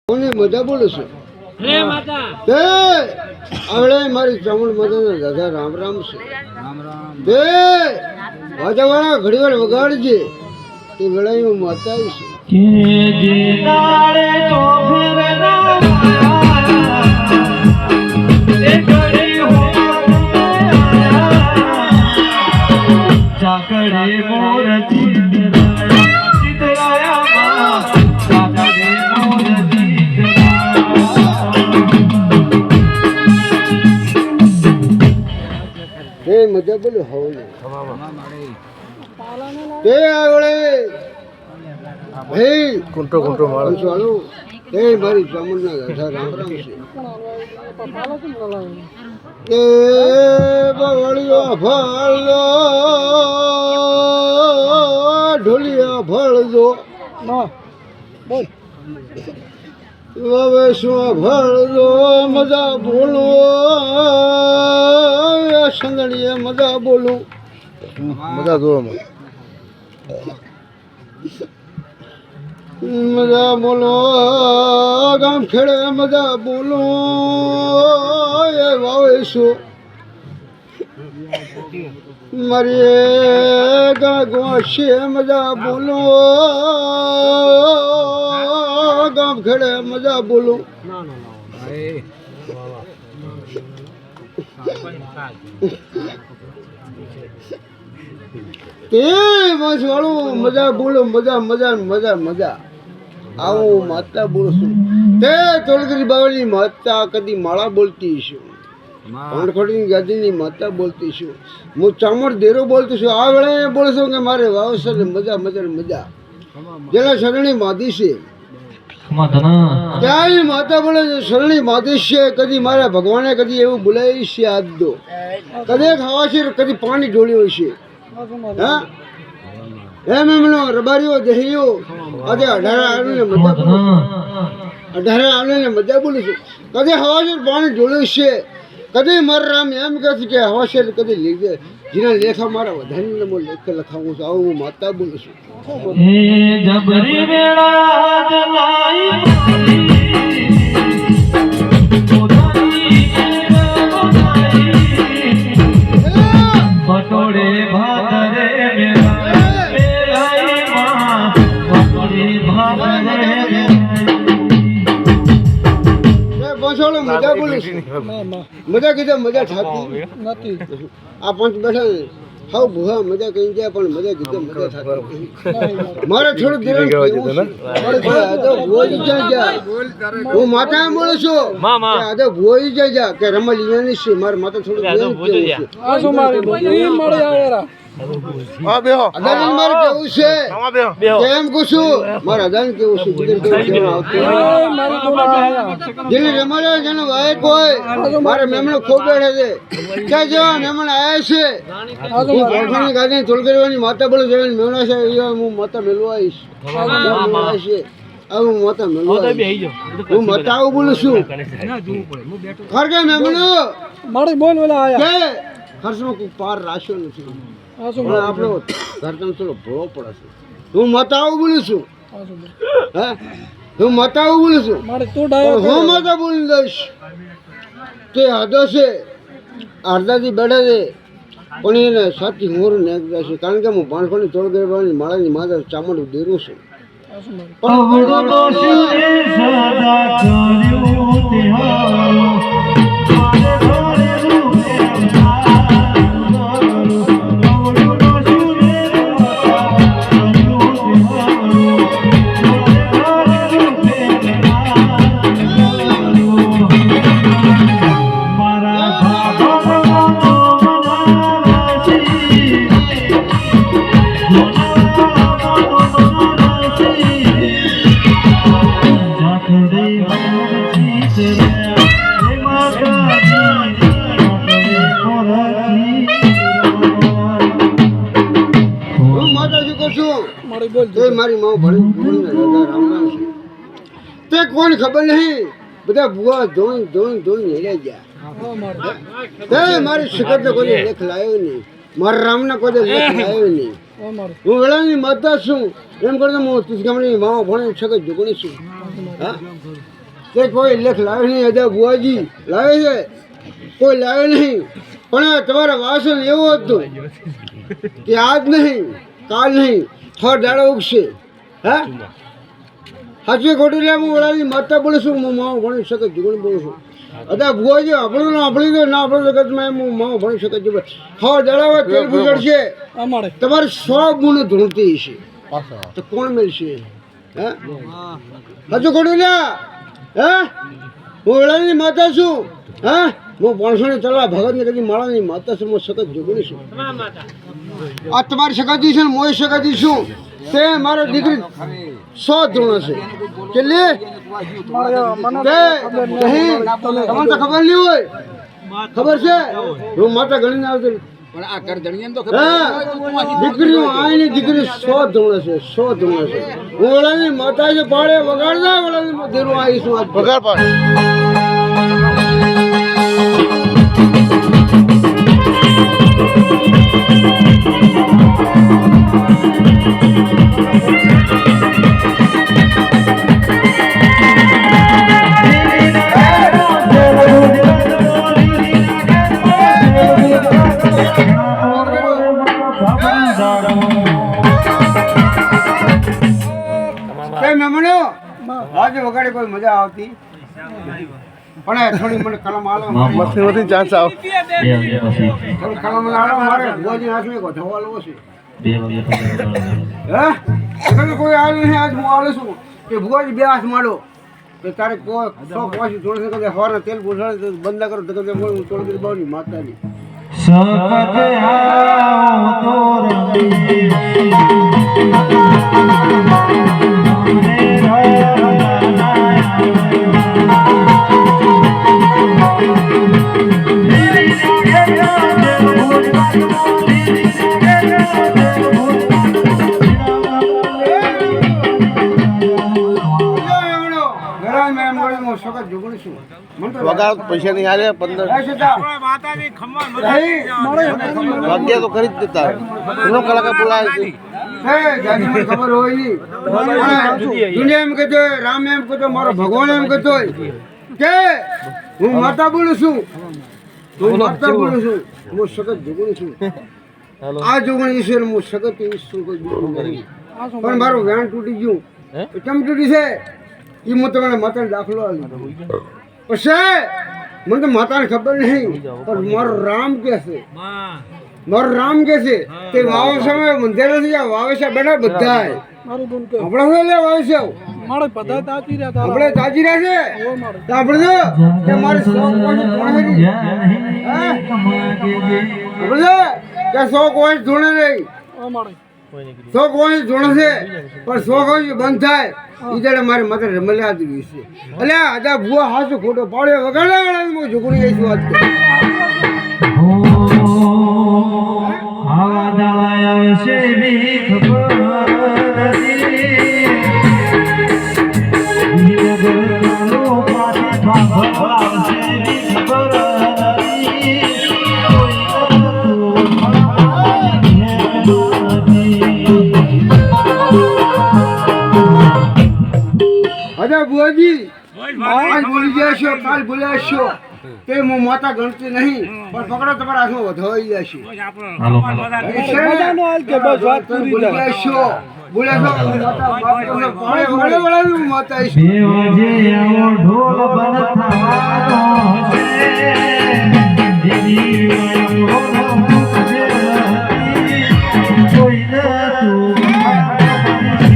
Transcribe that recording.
કોની મજા બોલું છું હે માતા તે આવડે મારી ચામુંડ માતાના દાદા રામ રામ છે. રામ રામ તે વાજાવાળા ઘડીવાર વગાડજે તે વેળાએ હું માતા છું. કે જે દાડે તો ફિર ના એ ઘડી હો ચાકડે મોર ચિતરાયા માં ચાકડે મોર તે મજા બોલું હવે તે આવડે ભાઈ કુંટો કુંટો મારો ચાલુ તે મારી ચામુંડના દાદા રામ રામ છે. એ બવળિયો ભળો ઢોલિયા ભળજો હવે શું ભળજો મજા બોલો સંદડીએ મજા બોલું મજા જોવામાં મજા બોલો ગામ ખેડે મજા બોલો એ વાવેશું મારી ગાગોશે મજા બોલો ગામ ખેડે મજા બોલો તે બસ વાળું મજા બોલો મજા મજા મજા મજા આવું માતા બોલું છું. તે તોલગરી બાવળની માતા કદી માળા બોલતી છું, ભણખોડીની ગાદીની માતા બોલતી છું, હું ચામડ દેરો બોલતી છું. આ વેળાએ બોલું છું કે મારે વાવસર મજા મજા મજા જેના શરણી માધી છે ક્યાંય માતા બોલે છે શરણી માધી છે. કદી મારા ભગવાને કદી એવું બોલાવી છે આજ દો કદી ખાવા છે કદી પાણી ઢોળ્યું છે. હા એમ એમનો રબારીઓ દહીઓ આજે 18 આવીને મજા બોલું 18 આવીને મજા બોલું છું. કદી હવાશેર પાણી ઢોળ્યું છે કદી મારા રામ એમ કહે છે કે હવાશેર કદી લીધે જેના લેખા મારા વધારીને હું લેખ લખાવું છું. આવું હું માતા બોલું છું. જબરી વેળા જલાઈ પટોળે ભાદરે મેરાઈ માં પટોળે ભાદરે બસોળો મજા બોલું છું. મજા કીધા મજા થતી નથી. આ પંચ બેઠા ને હાવ ભૂહા મજા કહી ગયા પણ મજા કીધા મજા થતી મારે થોડુંક ધીરજ હું માતા બોલું છું આજે ભોઈ જાય કે રમલિયાની છે મારે માતા થોડું અદાની મારે કેવું છે કેમ પૂછું મારે અદાની કેવું છે જેને રમાડ્યો જેનો વાયક હોય મારે મેમણો ખૂબ બેઠે છે ક્યાં જેવા મેમણ આવ્યા છે હું ભણવાની ગાડી થોડ કરવાની માતા બોલું જેવા મેમણા છે એ હું માતા મેળવા આવીશ હું માતા મેળવા હું માતા આવું બોલું છું ખરગે મેમણો મારી બોલ બોલા ખર્ચમાં કોઈ પાર રાખ્યો નથી પણ આપણો ઘરકામ થોડો ભોળો પડે છે. હું માતા આવું બોલું છું હે હું માતા આવું બોલું છું હું માતા બોલી દઈશ તે હદો છે અડધાથી બેઠા છે પણ એને સાચી મોરું નાખી છે કારણ કે હું ભાણખોની તોડ ગરબાની માળાની માતા ચામડ દેરું છું. મારી માઓ ભણી રામ રામ છે તે કોણ ખબર નહીં બધા ભુવા ધોઈ ધોઈ ધોઈ હેડ્યા ગયા તે મારી શિખર ને કોઈ લેખ લાવ્યો નહીં મારા રામના કોઈ લેખ લાવ્યો નહીં હું વેળાની માતા છું એમ કરતો હું તીસ ગામની માઓ ભણે છક જોગણી છું હા તે કોઈ લેખ લાવે નહીં અદા બુઆજી લાવે છે કોઈ લાવે નહીં પણ તમારા વાસણ એવું હતું કે આજ નહીં કાલ નહીં થોડા દાડા ઉગશે હા સાચી ખોટી લે હું વડાની માતા બોલું છું હું માવો ભણી શકે જીવન બોલું છું અદા બુઆજી આપણું ના આપણી તો ના આપણું જગતમાં હું માવો ભણી શકે જીવન થોડા દાડા તેલ ગુજરશે તમારે 100 ગુણ ધૂણતી છે તો કોણ મળશે હે સાચું ખોટું લે હે હું વડાની માતા છું હા હું 500 તળા ભગતની કદી માળાની માતા છું હું સખત જોગણી છું આ તમારી સગાતી છે ને મોય સગાતી છું તે મારો દીકરી 100 ધૂણ છે કેટલી તમને તો ખબર નહીં હોય ખબર છે હું માતા ગણીને આવતી દીકરીઓ આની દીકરી 100 ધૂણ છે 100 ધૂણ છે હું વડાની માતા છે પાડે વગાડતા વડાની ધીરું આવીશું આજ પગાર પાડ આજે વગાડે કોઈ મજા આવતી પણ થોડી મને કલમ આલો મસ્તી ચાન્સ આવ થોડી કલમ આલો મારે ભુવાજી હાથમાં ગોઠવવા લેવો છે હે એટલે કોઈ આલ નહીં આજ હું આલું છું કે ભુવાજી બે હાથ મારો કે તારે કોઈ 100 પોસી થોડી કદે હવારના તેલ પૂછાડે તો બંધ કરો તો કદે હું થોડી દેર બાવની માતાની વગાડ પૈસા નહીં આલે 15 વાગ્યા તો ખરીદ દેતા ઘણો કલાકાર બોલાય છે ખબર હોય નહીં દુનિયા એમ કહેતો રામ એમ કહેતો મારો ભગવાન એમ કહેતો કે હું માતા બોલું છું હું માતા બોલું છું હું સખત જોગણી છું આ જોગણી ઈશ્વર હું સખત ઈશ્વર કોઈ બીજું નહીં પણ મારું વેણ તૂટી ગયું કેમ તૂટી છે એ હું તમને માતાને દાખલો આવી પછી મને તો માતાને ખબર નહીં પણ મારો રામ કે છે મારો રામ કે છે તે વાવ સમય મંદિર નથી વાવે છે બેઠા બધા આપણે લે વાવે છે આપણે તાજી રહ્યા છે આપણે કે મારે 100 કોઈસ ધોણે રહી 100 કોઈસ ધોણે છે પણ 100 કોઈસ બંધ થાય ઈ જડે મારી માથે રમલ્યા હતી છે એટલે આજા ભૂવા હાસુ ખોટો પાડ્યો વગાડે વગાડે હું ઝુકડી જઈશું આજ આવા દાળા આવશે બી ખબર અરે બુઆજી આજ બોલી ગયા છો કાલ બોલ્યા છો તે હું માતા ગણતી નહીં પણ પકડો તમારા હાથમાં વધાવી જશે બોલ્યા છો માતા